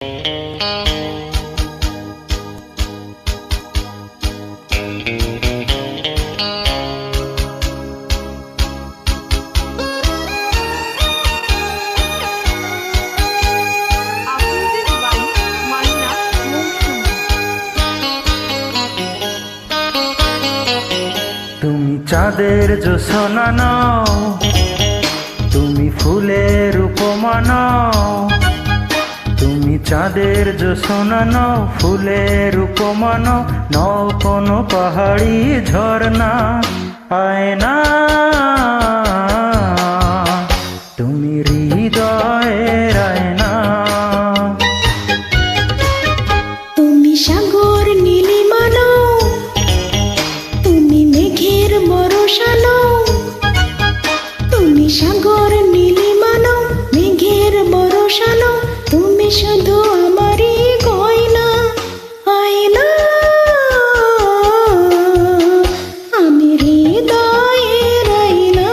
তুমি চাঁদের জোছনা নও, তুমি ফুলের উপমা নও। তুমি চাঁদের জোছনা নও, ফুলের উপমা নও, নও কোনো পাহাড়ি ঝর্ণা আয়না। তুমি হৃদয়ের আয়না। তুমি সাগর নীলিমা নও, তুমি মেঘের বর্ষা নও। তুমি সাগর নীলিমা নও, মেঘের বর্ষা নও, তুমি শুধু আমারই গয়না আয়না। আমি হৃদয়ের আয়না।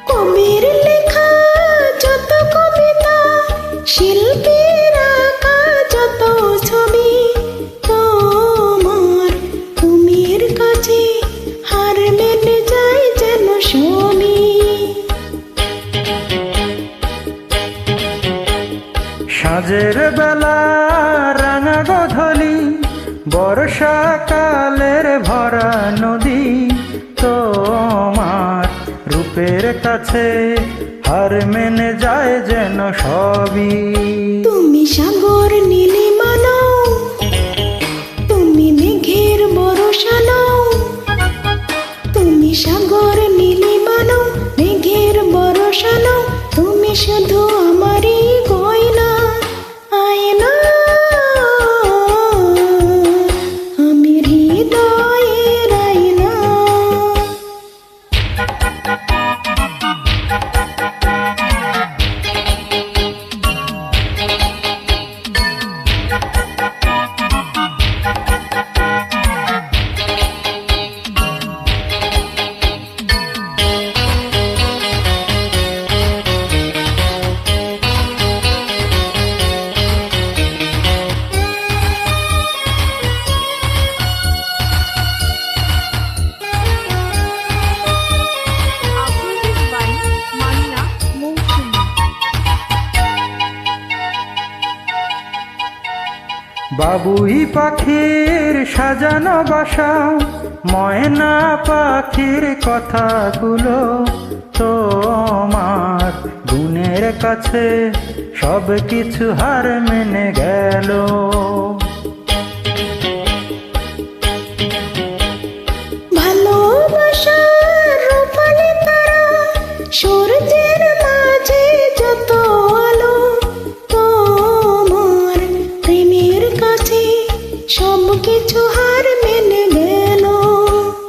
কবির লেখা যত কবিতা, শিল্পীর আঁকা যত ছবি, তোমার তুমির কাছে হার মেনে যায় যেন সবই। সাঁঝের বেলা রাঙা গধূলি, বর্ষাকালের ভরা নদী, তোমার রূপের কাছে হার মেনে যায় যেন সবই। তুমি সাগর নীলিমা নও, তুমি মেঘের বর্ষা নও। তুমি সাগর নীলিমা নও, মেঘের বর্ষা নও, তুমি শুধু আমারই গয়না আয়না। আমি হৃদয়ের আয়না। বাবুই পাখির সাজানো বাসা, ময়না পাখির কথাগুলো, তোমার গুণের কাছে সব কিছু হার মেনে গেল। ভালোবাসার রূপালি তারা, সূর্যের মাঝে যত আলো, তোমার প্রেমের কাছে সব কিছু হার মেনে গেল।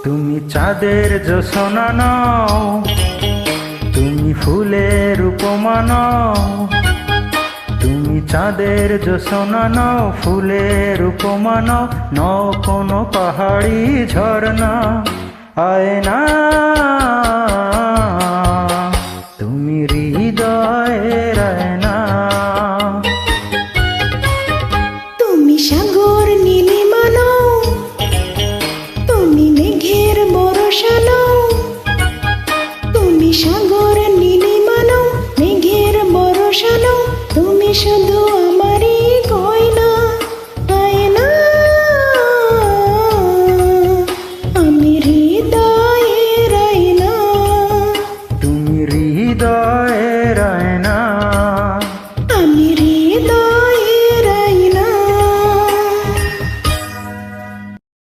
তুমি চাঁদের জোছনা নও, তুমি ফুলের উপমা নও। তুমি চাঁদের জোছনা নও, ফুলের উপমা নও, নও কোনো পাহাড়ি ঝর্ণা আয়না। তুমি হৃদয়ের আয়না। তুমি সাগর নীলিমা নও, তুমি মেঘের বর্ষা নও। তুমি সাগর নীলিমা নও, মেঘের বর্ষা নও, তুমি শুধু আমারই গয়না আয়না। আমি হৃদয়